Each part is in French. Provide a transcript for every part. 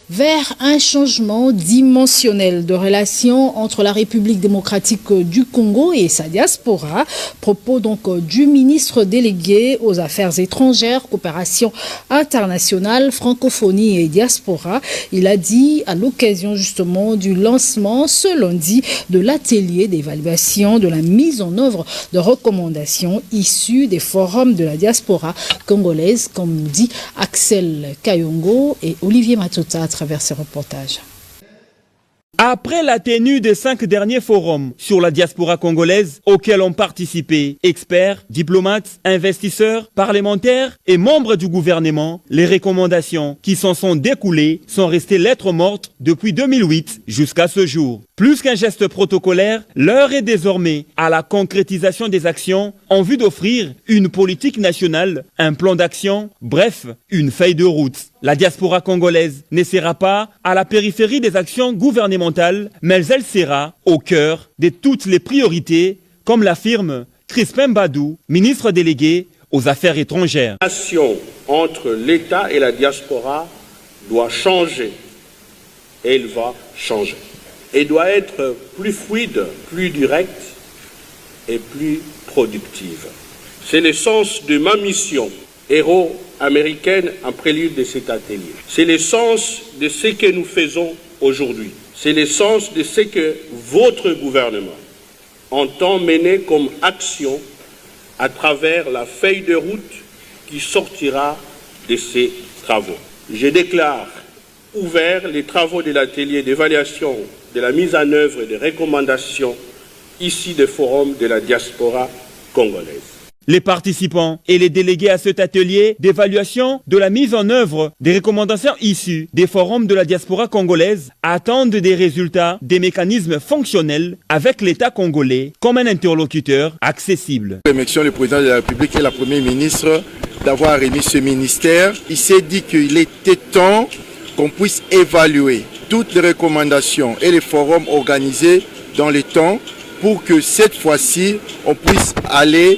vers un changement dimensionnel de relations entre la République démocratique du Congo et sa diaspora. Propos donc du ministre délégué aux Affaires étrangères, coopération internationale, francophonie et diaspora. Il a dit à l'occasion justement du lancement ce lundi de l'atelier d'évaluation de la mise en œuvre de recommandations issues des forums de la diaspora congolaise, comme nous dit Axel Kayongo et Olivier Matota à travers ces reportages. Après la tenue des 5 derniers forums sur la diaspora congolaise auxquels ont participé experts, diplomates, investisseurs, parlementaires et membres du gouvernement, les recommandations qui s'en sont découlées sont restées lettres mortes depuis 2008 jusqu'à ce jour. Plus qu'un geste protocolaire, l'heure est désormais à la concrétisation des actions en vue d'offrir une politique nationale, un plan d'action, bref, une feuille de route. La diaspora congolaise ne sera pas à la périphérie des actions gouvernementales, mais elle sera au cœur de toutes les priorités, comme l'affirme Crispin Badou, ministre délégué aux Affaires étrangères. La relation entre l'État et la diaspora doit changer. Et elle va changer. Elle doit être plus fluide, plus directe et plus productive. C'est le sens de ma mission, héros américaine, en prélude de cet atelier. C'est le sens de ce que nous faisons aujourd'hui. C'est le sens de ce que votre gouvernement entend mener comme action à travers la feuille de route qui sortira de ces travaux. Je déclare ouverts les travaux de l'atelier d'évaluation de la mise en œuvre des recommandations issues des forums de la diaspora congolaise. Les participants et les délégués à cet atelier d'évaluation de la mise en œuvre des recommandations issues des forums de la diaspora congolaise attendent des résultats des mécanismes fonctionnels avec l'État congolais comme un interlocuteur accessible. Le président de la République et la première ministre d'avoir remis ce ministère, il s'est dit qu'il était temps qu'on puisse évaluer toutes les recommandations et les forums organisés dans le temps pour que cette fois-ci, on puisse aller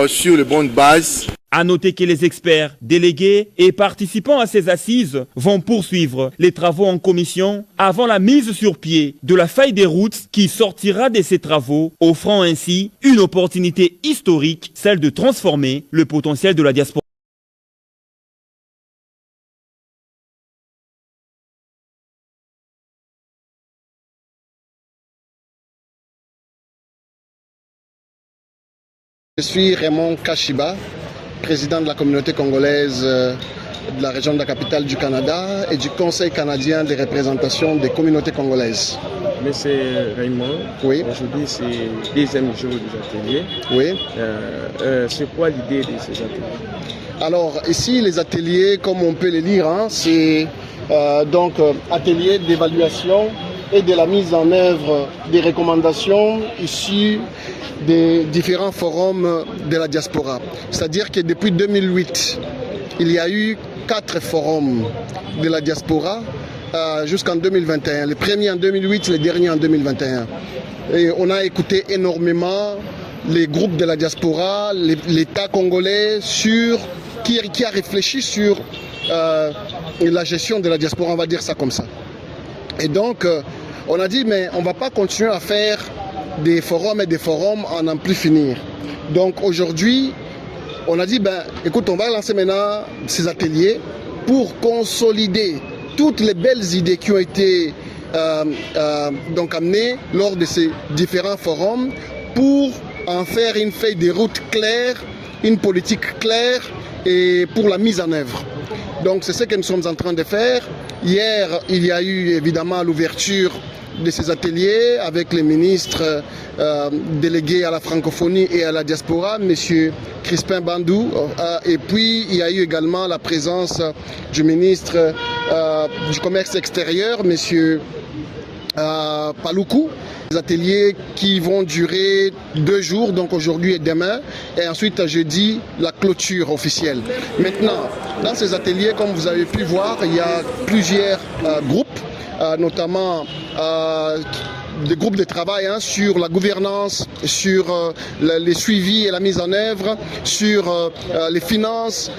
sur les bonnes bases. À noter que les experts, délégués et participants à ces assises vont poursuivre les travaux en commission avant la mise sur pied de la feuille des routes qui sortira de ces travaux, offrant ainsi une opportunité historique, celle de transformer le potentiel de la diaspora. Je suis Raymond Kashiba, président de la communauté congolaise de la région de la capitale du Canada et du Conseil canadien des représentations des communautés congolaises. Monsieur Raymond, oui. Aujourd'hui c'est le deuxième jour des ateliers. Oui. C'est quoi l'idée de ces ateliers? Alors ici les ateliers, comme on peut les lire, c'est donc atelier d'évaluation et de la mise en œuvre des recommandations issues des différents forums de la diaspora. C'est-à-dire que depuis 2008, il y a eu 4 forums de la diaspora jusqu'en 2021. Le premier en 2008, le dernier en 2021. Et on a écouté énormément les groupes de la diaspora, l'État congolais qui a réfléchi sur la gestion de la diaspora, on va dire ça comme ça. Et donc, on a dit, mais on ne va pas continuer à faire des forums et des forums en n'en plus finir. Donc aujourd'hui, on a dit, écoute, on va lancer maintenant ces ateliers pour consolider toutes les belles idées qui ont été donc amenées lors de ces différents forums pour en faire une feuille de route claire, une politique claire et pour la mise en œuvre. Donc c'est ce que nous sommes en train de faire. Hier, il y a eu évidemment l'ouverture de ces ateliers avec les ministres délégués à la francophonie et à la diaspora, M. Crispin Badou, et puis il y a eu également la présence du ministre du Commerce extérieur, M. Paluku. Des ateliers qui vont durer 2 jours, donc aujourd'hui et demain, et ensuite jeudi, la clôture officielle. Maintenant, dans ces ateliers, comme vous avez pu voir, il y a plusieurs groupes, notamment groupes de travail sur la gouvernance, sur les suivis et la mise en œuvre, sur les finances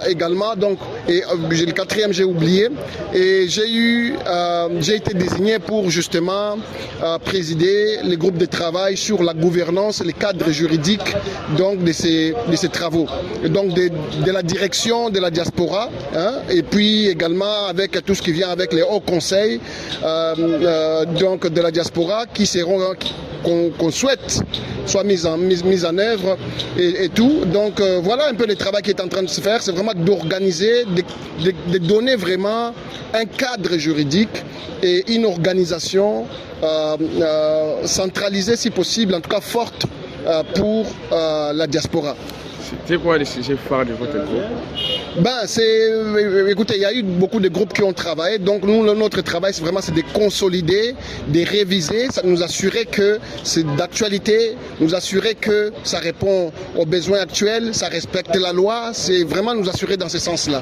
également. Donc, et le quatrième, j'ai oublié. Et j'ai été désigné pour justement présider les groupes de travail sur la gouvernance et les cadres juridiques donc, de ces travaux. Et donc de la direction de la diaspora, et puis également avec tout ce qui vient avec les hauts conseils donc de la diaspora qui seront qu'on souhaite soit mis en œuvre et tout. Donc voilà un peu le travail qui est en train de se faire, c'est vraiment d'organiser, de donner vraiment un cadre juridique et une organisation centralisée si possible, en tout cas forte pour la diaspora. C'est quoi les sujets phares de votre groupe? Écoutez, il y a eu beaucoup de groupes qui ont travaillé. Donc notre travail, c'est de consolider, de réviser, ça nous assurer que c'est d'actualité, nous assurer que ça répond aux besoins actuels, ça respecte la loi. C'est vraiment nous assurer dans ce sens-là.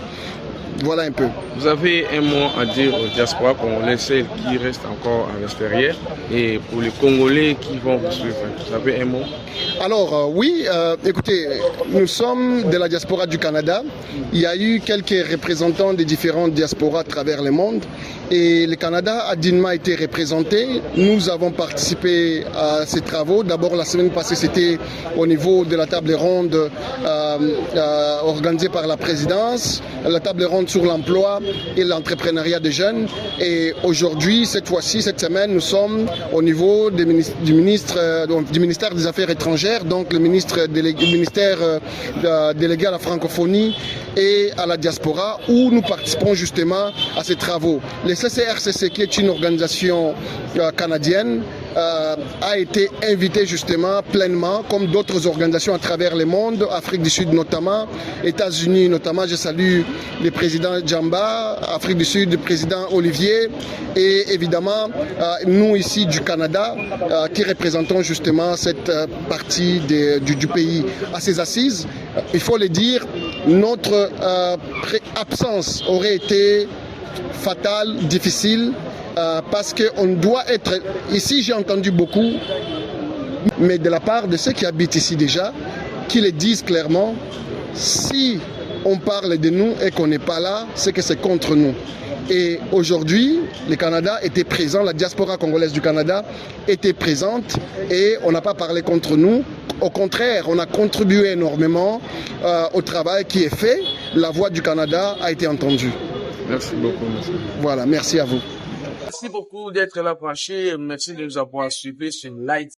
Voilà un peu. Vous avez un mot à dire aux diasporas congolais, celles qui restent encore à l'extérieur, et pour les Congolais qui vont vous suivre. Vous avez un mot? Alors oui, écoutez, nous sommes de la diaspora du Canada. Il y a eu quelques représentants des différentes diasporas à travers le monde. Et le Canada a dignement été représenté. Nous avons participé à ces travaux. D'abord, la semaine passée, c'était au niveau de la table ronde organisée par la présidence, la table ronde sur l'emploi et l'entrepreneuriat des jeunes. Et aujourd'hui, cette fois-ci, cette semaine, nous sommes au niveau du ministère des Affaires étrangères, donc le ministère délégué à la francophonie et à la diaspora, où nous participons justement à ces travaux. Le CCRCC, qui est une organisation canadienne, a été invité justement pleinement, comme d'autres organisations à travers le monde, Afrique du Sud notamment, États-Unis notamment. Je salue le président Djamba, Afrique du Sud, le président Olivier, et évidemment nous ici du Canada, qui représentons justement cette partie du pays à ses assises. Il faut le dire, notre absence aurait été fatale, difficile, parce qu'on doit être... Ici, j'ai entendu beaucoup, mais de la part de ceux qui habitent ici déjà, qui le disent clairement, si on parle de nous et qu'on n'est pas là, c'est que c'est contre nous. Et aujourd'hui, le Canada était présent, la diaspora congolaise du Canada était présente et on n'a pas parlé contre nous. Au contraire, on a contribué énormément au travail qui est fait. La voix du Canada a été entendue. Merci beaucoup, monsieur. Voilà, merci à vous. Merci beaucoup d'être là branché. Merci de nous avoir suivis sur Light.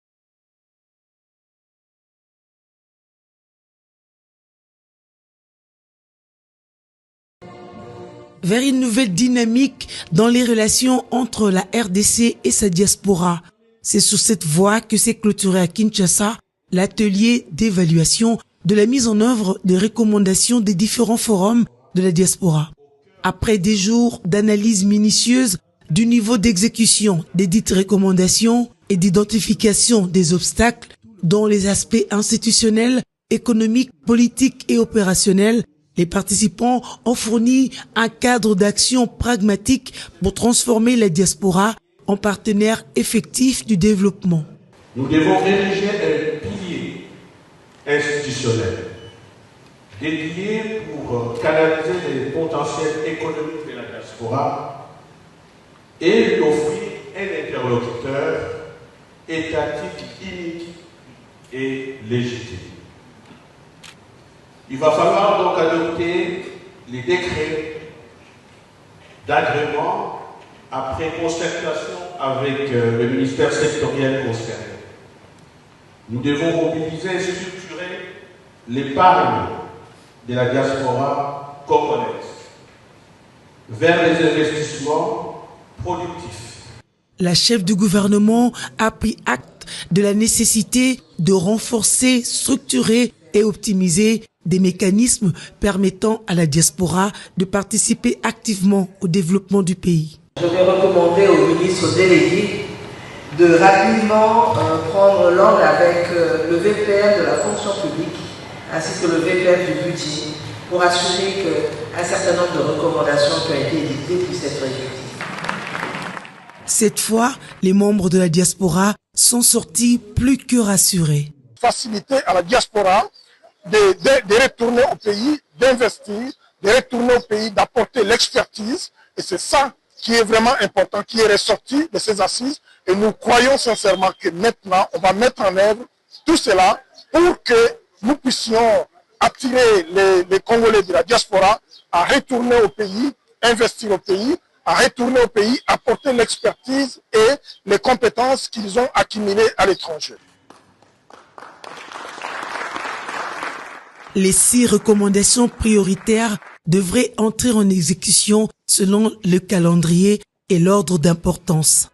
Vers une nouvelle dynamique dans les relations entre la RDC et sa diaspora. C'est sur cette voie que s'est clôturé à Kinshasa l'atelier d'évaluation de la mise en œuvre des recommandations des différents forums de la diaspora. Après des jours d'analyse minutieuse du niveau d'exécution des dites recommandations et d'identification des obstacles dans les aspects institutionnels, économiques, politiques et opérationnels, les participants ont fourni un cadre d'action pragmatique pour transformer la diaspora en partenaire effectif du développement. Nous devons rédiger un pilier institutionnel dédié pour canaliser les potentiels économiques de la diaspora et lui offrir un interlocuteur étatique unique et légitime. Il va falloir donc adopter les décrets d'agrément après concertation avec le ministère sectoriel concerné. Nous devons mobiliser et structurer l'épargne de la diaspora congolaise vers les investissements productifs. La chef du gouvernement a pris acte de la nécessité de renforcer, structurer et optimiser des mécanismes permettant à la diaspora de participer activement au développement du pays. Je vais recommander au ministre délégué de rapidement prendre langue avec le VPR de la fonction publique ainsi que le VPR du budget pour assurer qu'un certain nombre de recommandations qui ont été édictées puissent être effectives. Cette fois, les membres de la diaspora sont sortis plus que rassurés. Faciliter à la diaspora de retourner au pays, d'investir, de retourner au pays, d'apporter l'expertise. Et c'est ça qui est vraiment important, qui est ressorti de ces assises. Et nous croyons sincèrement que maintenant, on va mettre en œuvre tout cela pour que nous puissions attirer les Congolais de la diaspora à retourner au pays, investir au pays, à retourner au pays, apporter l'expertise et les compétences qu'ils ont accumulées à l'étranger. Les 6 recommandations prioritaires devraient entrer en exécution selon le calendrier et l'ordre d'importance.